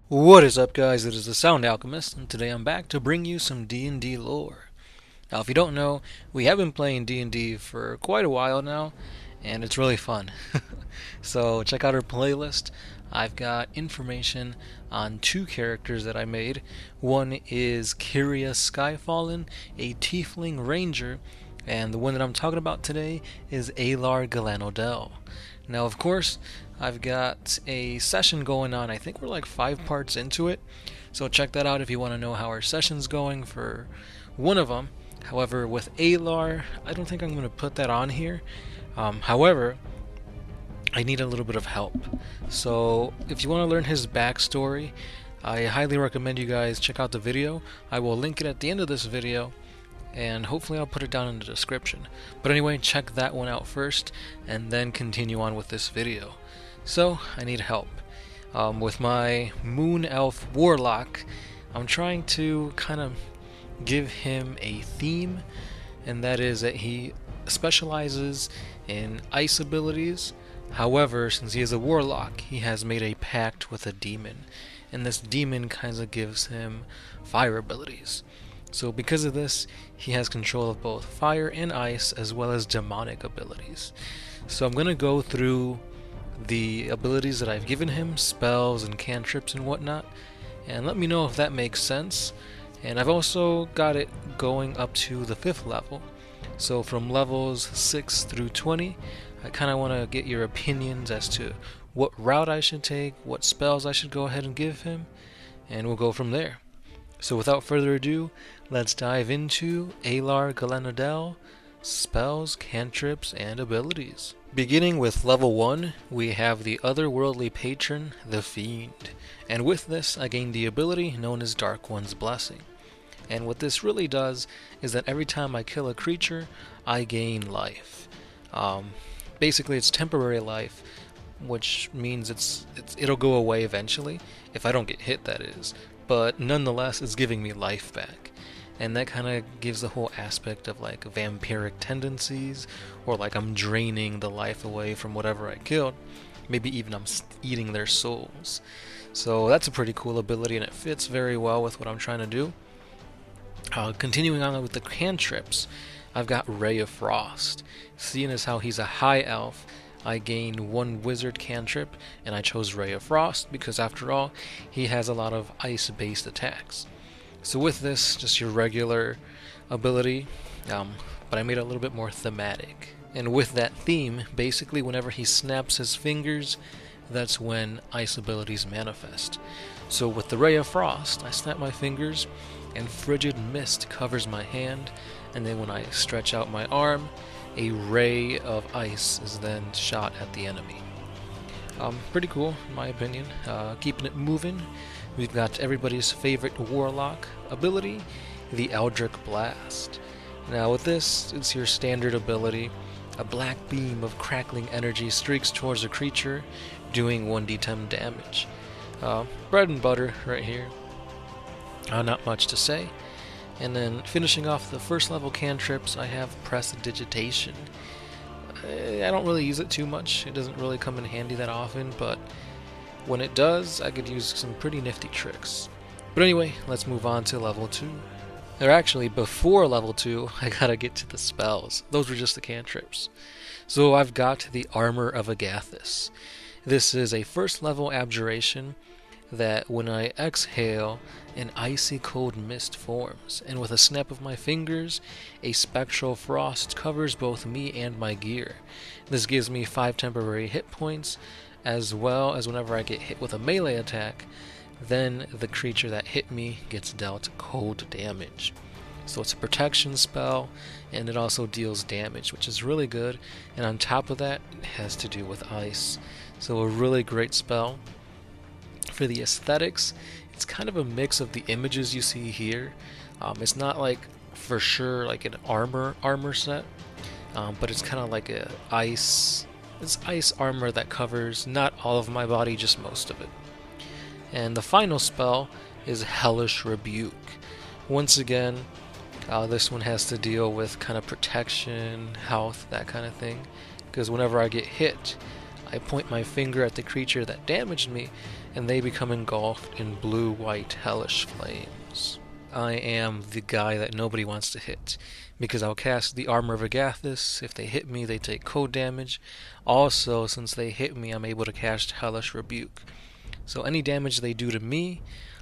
What is up, guys? It is the Sound Alchemist, and today I'm back to bring you some D&D lore. Now, if you don't know, we have been playing D&D for quite a while now, and it's really fun. So check out our playlist. I've got information on two characters that I made. One is Kyria Skyfallen, a Tiefling Ranger, and the one that I'm talking about today is Aelar Galanodel. Now, of course, I've got a session going on. I think we're like 5 parts into it. So check that out if you want to know how our session's going for one of them. However, with Alar, I don't think I'm going to put that on here. However, I need a little bit of help. So if you want to learn his backstory, I highly recommend you guys check out the video. I will link it at the end of this video, and hopefully I'll put it down in the description. But anyway, check that one out first, and then continue on with this video. So, I need help. With my Moon Elf Warlock, I'm trying to kind of give him a theme, and that is that he specializes in ice abilities. However, since he is a warlock, he has made a pact with a demon, and this demon kind of gives him fire abilities. So because of this, he has control of both fire and ice, as well as demonic abilities. So I'm going to go through the abilities that I've given him, spells and cantrips and whatnot, and let me know if that makes sense. And I've also got it going up to the 5th level. So from levels 6 through 20, I kind of want to get your opinions as to what route I should take, what spells I should go ahead and give him, and we'll go from there. So without further ado, let's dive into Aelar Galanodel, spells, cantrips, and abilities. Beginning with level 1, we have the otherworldly patron, the Fiend. And with this, I gain the ability known as Dark One's Blessing. And what this really does is that every time I kill a creature, I gain life. Basically, it's temporary life, which means it'll go away eventually, if I don't get hit, that is. But nonetheless, it's giving me life back. And that kind of gives the whole aspect of like vampiric tendencies, or like I'm draining the life away from whatever I killed. Maybe even I'm eating their souls. So that's a pretty cool ability, and it fits very well with what I'm trying to do. Continuing on with the cantrips, I've got Ray of Frost. Seeing as how he's a high elf, I gain 1 wizard cantrip, and I chose Ray of Frost because after all, he has a lot of ice-based attacks. So with this, just your regular ability, but I made it a little bit more thematic. And with that theme, basically whenever he snaps his fingers, that's when ice abilities manifest. So with the Ray of Frost, I snap my fingers, and frigid mist covers my hand, and then when I stretch out my arm, a ray of ice is then shot at the enemy. Pretty cool, in my opinion. Keeping it moving, we've got everybody's favorite warlock ability, the Eldritch Blast. Now with this, it's your standard ability. A black beam of crackling energy streaks towards a creature, doing 1d10 damage. Bread and butter right here. Not much to say. And then finishing off the 1st level cantrips, I have Prestidigitation. I don't really use it too much. It doesn't really come in handy that often, but when it does, I could use some pretty nifty tricks. But anyway, let's move on to level 2. Or actually, before level 2, I gotta get to the spells. Those were just the cantrips. So I've got the Armor of Agathis. This is a 1st level abjuration that when I exhale, an icy cold mist forms, and with a snap of my fingers, a spectral frost covers both me and my gear. This gives me 5 temporary hit points, as well as whenever I get hit with a melee attack, then the creature that hit me gets dealt cold damage. So it's a protection spell, and it also deals damage, which is really good, and on top of that, it has to do with ice. So a really great spell. For the aesthetics, it's kind of a mix of the images you see here. It's not like for sure like an armor set, but it's kind of like it's ice armor that covers not all of my body, just most of it. And the final spell is Hellish Rebuke. Once again, this one has to deal with kind of protection, health, that kind of thing, because whenever I get hit, I point my finger at the creature that damaged me, and they become engulfed in blue-white hellish flames. I am the guy that nobody wants to hit, because I'll cast the Armor of Agathis. If they hit me, they take cold damage. Also, since they hit me, I'm able to cast Hellish Rebuke. So any damage they do to me,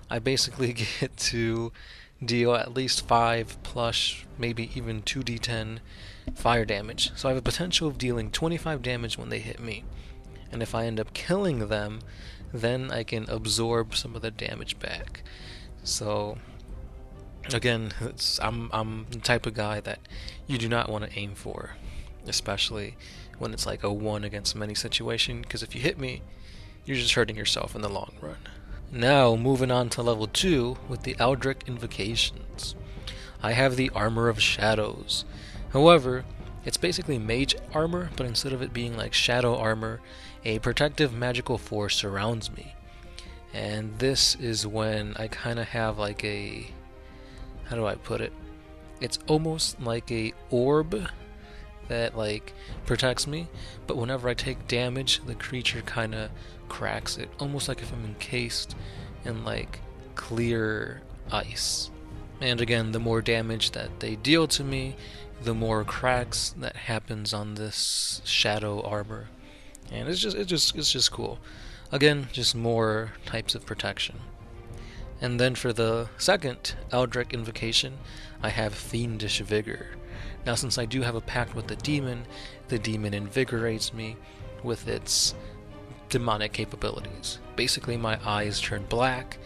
I basically get to deal at least 5 plus maybe even 2d10 fire damage. So I have a potential of dealing 25 damage when they hit me. And if I end up killing them, then I can absorb some of the damage back. So again, I'm the type of guy that you do not want to aim for, especially when it's like a one against many situation, because if you hit me, you're just hurting yourself in the long run. Now, moving on to level 2 with the Eldritch Invocations. I have the Armor of Shadows. However, it's basically mage armor, but instead of it being like shadow armor, a protective magical force surrounds me. And this is when I kind of have like a, how do I put it? It's almost like a orb that like protects me, but whenever I take damage, the creature kind of cracks it, almost like if I'm encased in like clear ice. And again, the more damage that they deal to me, the more cracks that happens on this shadow armor. And it's just cool. Again, just more types of protection. And then for the second Eldritch Invocation, I have Fiendish Vigor. Now, since I do have a pact with the demon invigorates me with its demonic capabilities. Basically, my eyes turn black,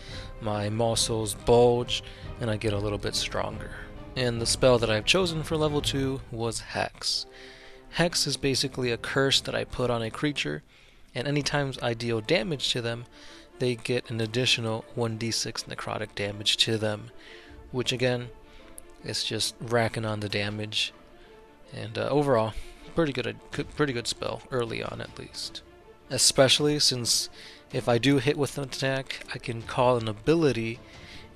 my muscles bulge, and I get a little bit stronger. And the spell that I've chosen for level 2 was Hex. Hex is basically a curse that I put on a creature, and anytime I deal damage to them, they get an additional 1d6 necrotic damage to them, which again, it's just racking on the damage. And overall, pretty good spell, early on at least. Especially since if I do hit with an attack, I can call an ability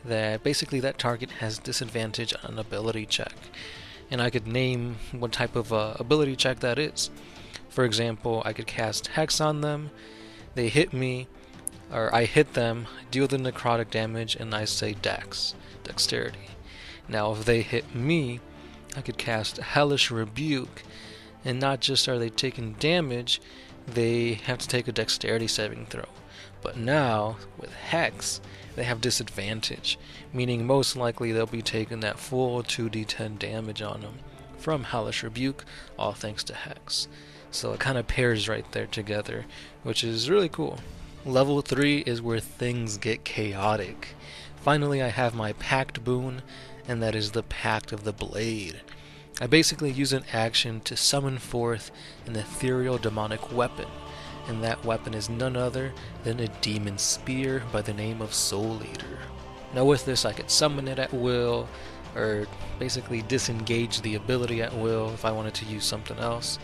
that basically that target has disadvantage on an ability check. And I could name what type of ability check that is. For example, I could cast Hex on them, they hit me, or I hit them, deal the necrotic damage, and I say dexterity. Now if they hit me, I could cast Hellish Rebuke, and not just are they taking damage, they have to take a dexterity saving throw. But now, with Hex, they have disadvantage, meaning most likely they'll be taking that full 2d10 damage on them from Hellish Rebuke, all thanks to Hex. So it kind of pairs right there together, which is really cool. Level 3 is where things get chaotic. Finally, I have my Pact boon, and that is the Pact of the Blade. I basically use an action to summon forth an ethereal demonic weapon, and that weapon is none other than a demon spear by the name of Soul Eater. Now with this, I could summon it at will, or basically disengage the ability at will if I wanted to use something else.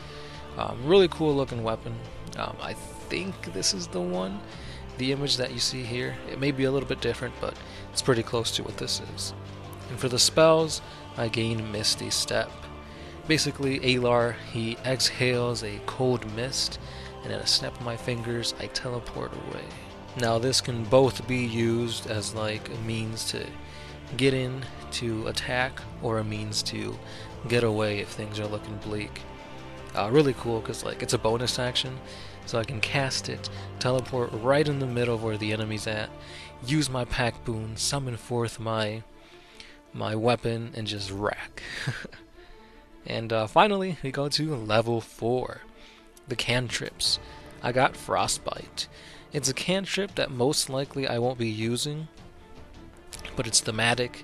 Really cool looking weapon. I think this is the one, the image that you see here. It may be a little bit different, but it's pretty close to what this is. And for the spells, I gain Misty Step. Basically, Alar, he exhales a cold mist, and in a snap of my fingers, I teleport away. Now this can both be used as like a means to get in to attack, or a means to get away if things are looking bleak. Really cool, because like it's a bonus action, so I can cast it, teleport right in the middle of where the enemy's at, use my pack boon, summon forth my weapon, and just rack. And finally, we go to level 4, the cantrips. I got Frostbite. It's a cantrip that most likely I won't be using, but it's thematic.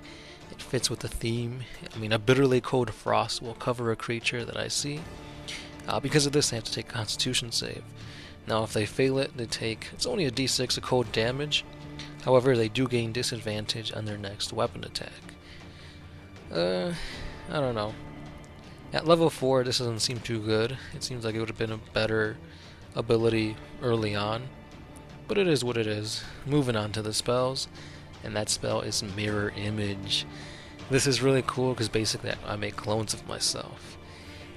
It fits with the theme. I mean, a bitterly cold frost will cover a creature that I see. Because of this, they have to take Constitution save. Now, if they fail it, they take, it's only a d6 of cold damage. However, they do gain disadvantage on their next weapon attack. I don't know. At level 4, this doesn't seem too good. It seems like it would have been a better ability early on. But it is what it is. Moving on to the spells. And that spell is Mirror Image. This is really cool because basically I make clones of myself.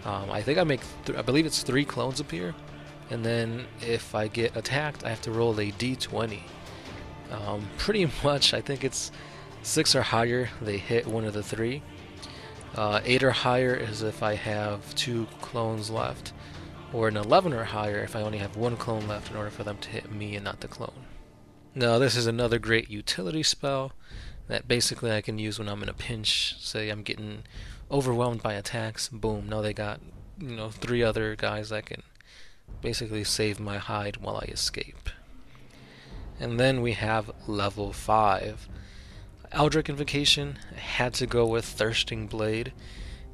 I think I believe it's 3 clones appear. And then if I get attacked, I have to roll a d20. Pretty much, I think it's 6 or higher, they hit one of the 3. 8 or higher is if I have 2 clones left, or an 11 or higher if I only have 1 clone left in order for them to hit me and not the clone. Now this is another great utility spell that basically I can use when I'm in a pinch. Say I'm getting overwhelmed by attacks, boom, now they got 3 other guys that can basically save my hide while I escape. And then we have level 5. Eldritch Invocation, I had to go with Thirsting Blade.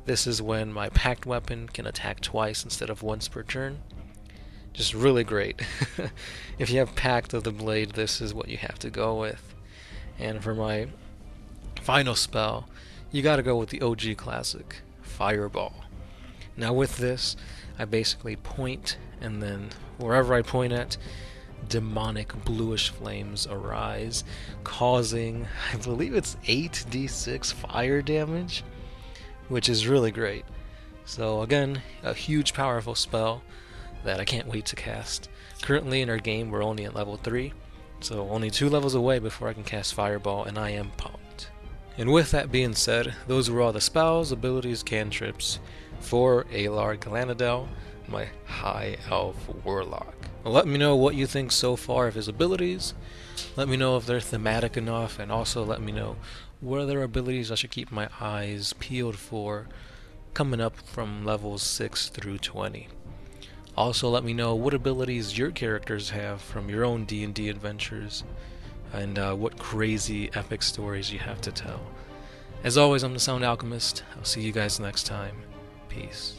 This is when my pact weapon can attack twice instead of once per turn. Just really great. If you have Pact of the Blade, this is what you have to go with. And for my final spell, you gotta go with the OG classic, Fireball. Now with this, I basically point, and then wherever I point at, demonic bluish flames arise, causing, I believe it's 8d6 fire damage, which is really great. So again, a huge powerful spell that I can't wait to cast. Currently in our game we're only at level 3, so only 2 levels away before I can cast Fireball, and I am pumped. And with that being said, those were all the spells, abilities, cantrips for Aelar Galanodel, my High Elf Warlock. Let me know what you think so far of his abilities. Let me know if they're thematic enough, and also let me know what other abilities I should keep my eyes peeled for coming up from levels 6 through 20. Also let me know what abilities your characters have from your own D&D adventures, and what crazy epic stories you have to tell. As always, I'm the Sound Alchemist. I'll see you guys next time. Peace.